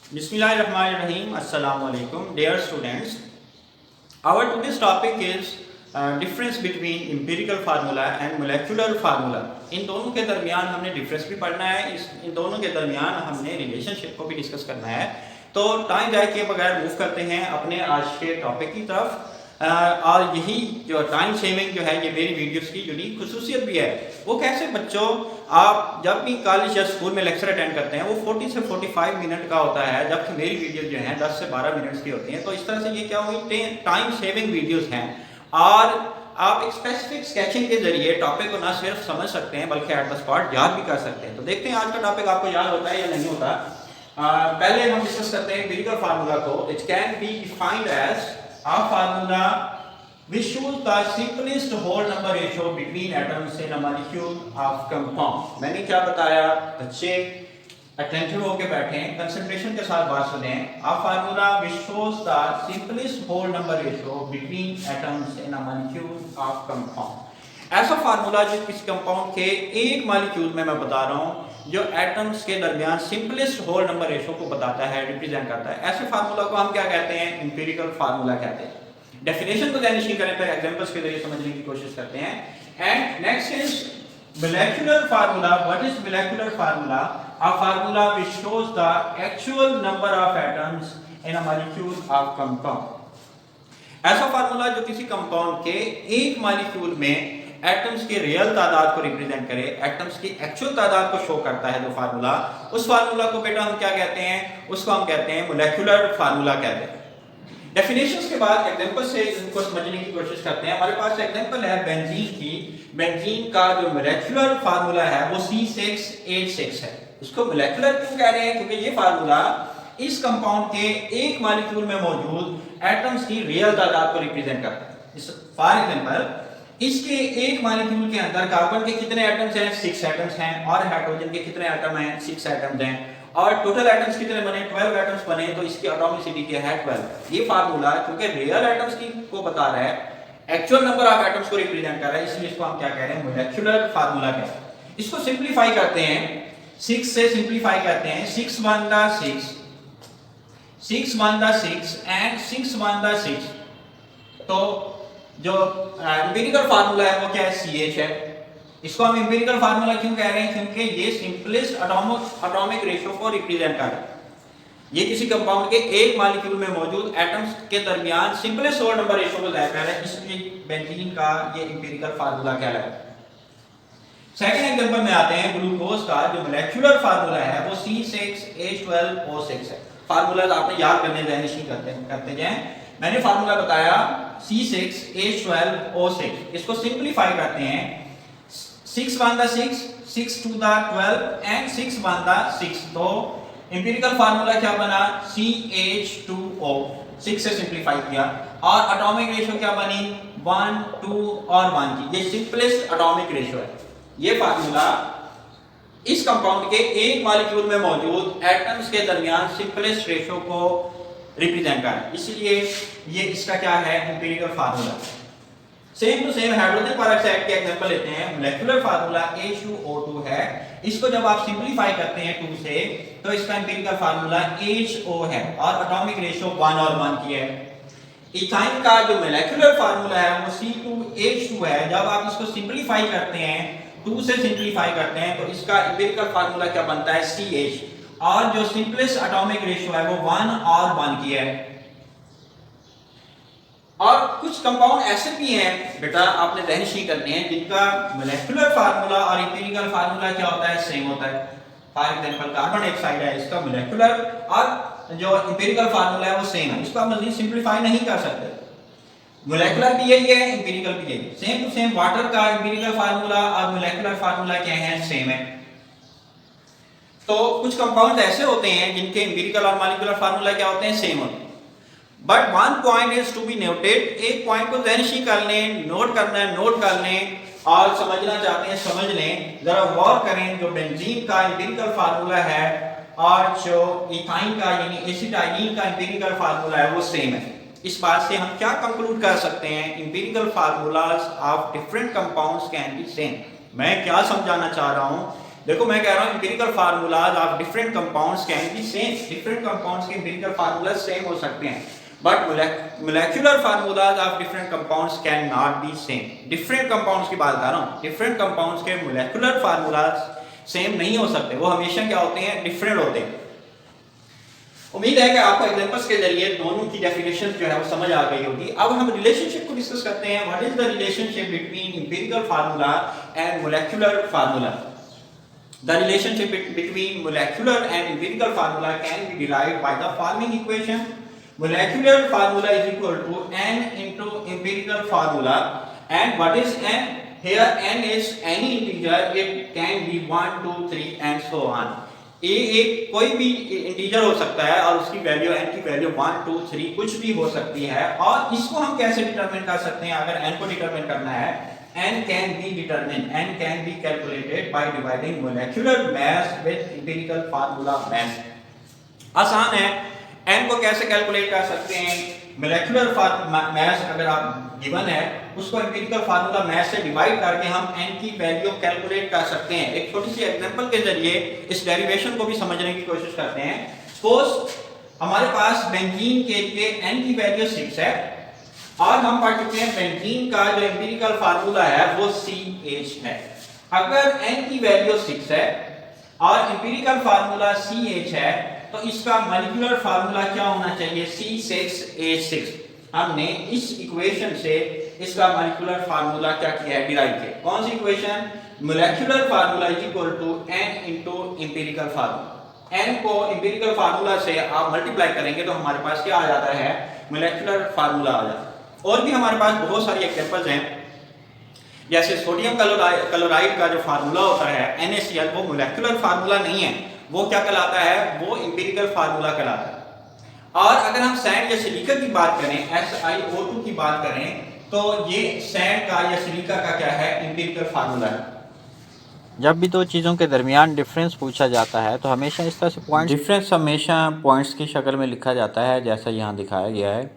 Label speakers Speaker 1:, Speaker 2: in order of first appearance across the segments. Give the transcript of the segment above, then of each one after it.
Speaker 1: Bismillahirrahmanirrahim. Assalamu alaikum. Dear students, our today's topic is difference between empirical formula and molecular formula. इन दोनों के दरमियान हमने difference भी पढ़ना है, इन दोनों के दरमियान हमने रिलेशनशिप को भी डिस्कस करना है। तो टाइम जाए के बगैर मूव करते हैं अपने आज के टॉपिक की तरफ। और यही जो टाइम सेविंग जो है ये मेरी वीडियोस की यूनिक खुसूसियत भी है। वो कैसे बच्चों, आप जब भी कॉलेज या स्कूल में लेक्चर अटेंड करते हैं वो 40 से 45 मिनट का होता है, जबकि मेरी वीडियोस जो हैं 10 से 12 मिनट की होती हैं। तो इस तरह से ये क्या हुई, टाइम सेविंग वीडियोस हैं और आप एक स्पेसिफिक स्केचिंग के जरिए टॉपिक को ना सिर्फ समझ सकते हैं बल्कि एट द स्पॉट याद भी कर सकते हैं। तो देखते हैं आज का टॉपिक आपको याद होता है या नहीं होता। पहले हम डिस्कस करते हैं एम्पिरिकल फार्मूला को। It can be defined as a formula which shows the simplest whole number ratio between atoms in a molecule of compound। मैंने क्या बताया बच्चे, अटेंटिव होकर बैठे, कंसंट्रेशन के साथ बात सुने। A formula which shows the simplest whole number ratio between atoms in a molecule of compound। ऐसा फार्मूला जो किसी कंपाउंड के एक मॉलिक्यूल में मैं बता रहा हूँ जो एटम्स के दरमियान सिंपलेस्ट होल नंबर रेशो को बताता है, रिप्रेजेंट करता है। ऐसे फार्मूला को हम क्या कहते हैं, एम्पिरिकल फार्मूला कहते हैं। डेफिनेशन को ध्यान से करें तो एग्जांपल्स के जरिए समझने की कोशिश करते हैं। And next is molecular formula. What is molecular formula? A formula which shows the actual number of atoms in a molecule of compound. ऐसा फार्मूला जो किसी कंपाउंड के एक मॉलिक्यूल में एटम्स की रियल तादाद को रिप्रेजेंट करे, एटम्स की एक्चुअल तादाद को शो करता है जो फार्मूला, उस फार्मूला को बेटा हम क्या कहते हैं, उसको हम कहते हैं मोलेकुलर फार्मूला कहते हैं। डेफिनेशंस के बाद एग्जांपल से इनको समझने की कोशिश करते हैं। हमारे पास एग्जांपल है बेंजीन की। बेंजीन का जो मोलेकुलर फार्मूला है वो C6H6 है। इसको मोलेकुलर क्यों कह रहे हैं? क्योंकि ये फार्मूला इस कंपाउंड के एक मॉलिक्यूल में मौजूद एटम्स की रियल तादाद को रिप्रेजेंट करता है। फॉर एग्जांपल इसके एक मॉलिक्यूल के अंदर कार्बन के कितने एटम्स हैं? 6 एटम्स हैं। और हाइड्रोजन के कितने एटम हैं? 6 एटम्स हैं। और टोटल एटम्स कितने बने? 12 एटम्स बने। तो इसकी एटॉमिसिटी क्या है? 12। ये फार्मूला क्योंकि रियल एटम्स की को बता रहा है, एक्चुअल नंबर ऑफ एटम्स को रिप्रेजेंट कर रहा है, इसलिए इसको हम क्या कह रहे हैं, मोलेकुलर फार्मूला कहते हैं। इसको सिंपलीफाई करते हैं, 6 से सिंपलीफाई करते हैं। 6 1 दा 6, 6 1 दा 6 एंड 6 1 दा 6। तो जो एम्पिरिकल फार्मूला है वो क्या है? CH है। इसको हम एम्पिरिकल फार्मूला क्यों कह रहे हैं? क्योंकि ये सिंपलेस्ट एटॉमिक रेशियो को रिप्रेजेंट कर रहा है। ये किसी कंपाउंड के एक मॉलिक्यूल में मौजूद एटम्स के दरमियान सिंपलेस्ट होल नंबर रेशियो को जाहिर कर रहा है, इसलिए बेंजीन का ये एम्पिरिकल फार्मूला कहलाता है। सेकंड एग्जांपल में आते हैं ग्लूकोज का। जो मोलेकुलर फार्मूला है वो C6H12O6 है। फार्मूलाज आपने याद करने करते जाएं। मैंने फार्मूला बताया C6H12O6। इसको सिंपलीफाई करते हैं। 6 1 दा 6, 6 2 दा 12 एंड 6 1 दा 6। तो एम्पिरिकल फार्मूला क्या बना? CH2O। 6 से सिंपलीफाई किया और एटॉमिक रेशियो क्या बनी? 1 2 और 1 की। ये सिंपलेस्ट एटॉमिक रेशियो है। ये फार्मूला इस कंपाउंड के एक मॉलिक्यूल में मौजूद एटम्स के दरमियान सिंपलेस्ट रेशियो को रिप्रेजेंट कर, इसलिए ये इसका क्या है, empirical formula. Same to same hydrogen peroxide के एग्जांपल लेते हैं। मोलेकुलर फार्मूला H2O2 है। इसको जब आप सिंपलीफाई करते हैं 2 से तो इसका एम्पिरिकल फार्मूला HO है और एटॉमिक रेशियो 1 और 1 की है। इथाइन का जो मोलेकुलर फार्मूला है वो C2H2 है। जब आप इसको सिंपलीफाई करते हैं, 2 से सिंपलीफाई करते हैं, तो इसका एम्पिरिकल फार्मूला क्या बनता है? CH। और जो सिंपलेस्ट एटॉमिक रेशियो है वो 1 और 1 की है। और कुछ कंपाउंड ऐसे भी हैं बेटा, आपने ध्यान करने हैं, जिनका मोलेकुलर फार्मूला और एम्पिरिकल फार्मूला क्या होता है? सेम होता है। फॉर एग्जांपल कार्बन डाइऑक्साइड है, इसका मोलेकुलर और जो एम्पिरिकल फार्मूला है वो सेम है। इसको आप मजीद सिंपलीफाई नहीं कर सकते। मोलेकुलर भी यही है, एम्पिरिकल भी यही। सेम टू सेम वाटर का एम्पिरिकल फार्मूला और मोलेकुलर फार्मूला क्या है? सेम है। तो कुछ कंपाउंड ऐसे होते हैं जिनके एम्पिरिकल और मॉलिक्यूलर फार्मूला क्या होते हैं? सेम होते हैं। But one point is to be noted. एक पॉइंट को ज़हन कर लें, नोट करना है नोट कर लें, और समझना चाहते हैं समझ लें। जरा गौर करें, जो बेंजीन का एम्पिरिकल फार्मूला है और जो इथाइन का यानी एसिटाइलिन का एम्पिरिकल फार्मूला है वो सेम है। इस बात से हम क्या कंक्लूड कर सकते हैं? Empirical formulas of different compounds can be same. मैं क्या समझाना चाह रहा हूं, देखो मैं कह रहा हूँ empirical formulas of different compounds can be same, different compounds के एम्पिरिकल फार्मूला सेम हो सकते हैं, but molecular formulas of different compounds can not be same. Different compounds की बात कर रहा हूँ, डिफरेंट कंपाउंड्स के मोलेक्युलर फार्मूलाज सेम नहीं हो सकते, वो हमेशा क्या होते हैं, डिफरेंट होते हैं। उम्मीद है कि आपको एग्जांपल्स के जरिए दोनों की डेफिनेशन जो है वो समझ आ गई होगी। अब हम रिलेशनशिप को डिस्कस करते हैं। What is the relationship between empirical formula and molecular formula? The relationship between molecular and empirical formula can be derived by the following equation. Molecular formula is equal to n into empirical formula. And what is n? Here n is any integer. It can be 1, 2, 3 and so on. एक कोई भी integer हो सकता है और उसकी value n की value 1, 2, 3 कुछ भी हो सकती है। और इसको हम कैसे डिटरमिन कर सकते हैं? अगर n को डिटरमिन करना है, n can be determined, n can be calculated by dividing molecular mass with empirical formula mass. आसान है। n को कैसे कैलकुलेट कर सकते हैं? मोलेक्युलर मास अगर आप गिवन है, उसको एम्पिरिकल फार्मूला मास से डिवाइड करके हम n की वैल्यू कैलकुलेट कर सकते हैं। एक छोटी सी एग्जांपल के जरिए इस डेरिवेशन को भी समझने की कोशिश करते हैं। सपोज हमारे पास बेंजीन के लिए n की वैल्यू 6 है और हम पढ़ चुके हैं बेंजीन का जो एम्पिरिकल फार्मूला है वो CH है। अगर n की वैल्यू 6 है और एम्पिरिकल फार्मूला CH है तो इसका मॉलिक्यूलर फार्मूला क्या होना चाहिए? C6H6। हमने इस इक्वेशन से इसका मॉलिक्यूलर फार्मूला क्या किया है? डिराइव किया। कौन सी equation? Molecular formula is equal to n into empirical formula. n को एम्पिरिकल फार्मूला से आप मल्टीप्लाई करेंगे तो हमारे पास क्या आ जाता है? मोलेक्युलर फार्मूला आ जाता है। और भी हमारे पास बहुत सारी एग्जांपल्स हैं, जैसे सोडियम क्लोराइड का जो फार्मूला होता है NaCl, वो मोलेक्युलर फार्मूला नहीं है, वो क्या कहलाता है? वो एम्पिरिकल फार्मूला कहलाता है। और अगर हम सैंड या सिलिका की बात करें, SiO2 की बात करें, तो ये सैंड का या सिलिका का क्या है? एम्पिरिकल फार्मूला है।
Speaker 2: जब भी दो चीज़ों के दरमियान डिफरेंस पूछा जाता है तो हमेशा इस तरह से पॉइंट डिफरेंस हमेशा पॉइंट्स की शक्ल में लिखा जाता है, जैसा यहाँ दिखाया गया है।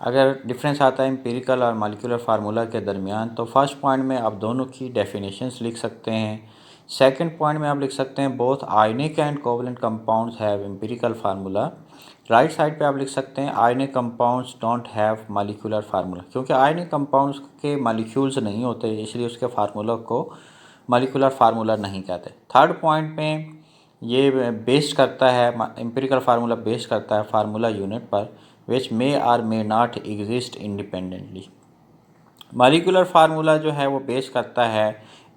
Speaker 2: अगर डिफरेंस आता है एम्पिरिकल और मॉलिक्यूलर फार्मूला के दरमियान तो फर्स्ट पॉइंट में आप दोनों की डेफिनेशंस लिख सकते हैं। सेकंड पॉइंट में आप लिख सकते हैं both ionic and covalent compounds have empirical formula. Right side पे आप लिख सकते हैं ionic compounds don't have molecular formula, क्योंकि आयनिक कंपाउंड्स के मॉलिक्यूल्स नहीं होते इसलिए उसके फार्मूला को मॉलिक्यूलर फार्मूला नहीं कहते। थर्ड पॉइंट में ये बेस्ड करता है, एम्पिरिकल फार्मूला बेस्ड करता है फार्मूला यूनिट पर, which may or may not exist independently। Molecular formula जो है वो बेस करता है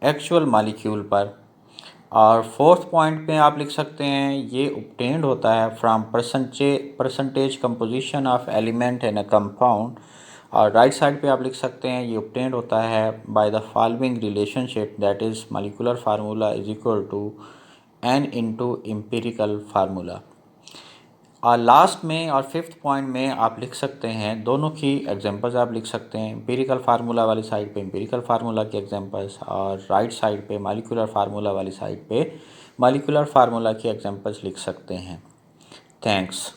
Speaker 2: एक्चुअल मॉलिक्यूल पर। और फोर्थ पॉइंट पे आप लिख सकते हैं ये obtained होता है from percentage composition of element in a compound. और राइट साइड पे आप लिख सकते हैं ये obtained होता है by the following relationship, that is molecular formula is equal to n into empirical formula. और लास्ट में और फिफ्थ पॉइंट में आप लिख सकते हैं दोनों की एग्जांपल्स आप लिख सकते हैं। एम्पिरिकल फार्मूला वाली साइड पे एम्पिरिकल फार्मूला की एग्जांपल्स और राइट साइड पे मॉलिक्यूलर फार्मूला वाली साइड पे मॉलिक्यूलर फार्मूला की एग्जांपल्स लिख सकते हैं। थैंक्स।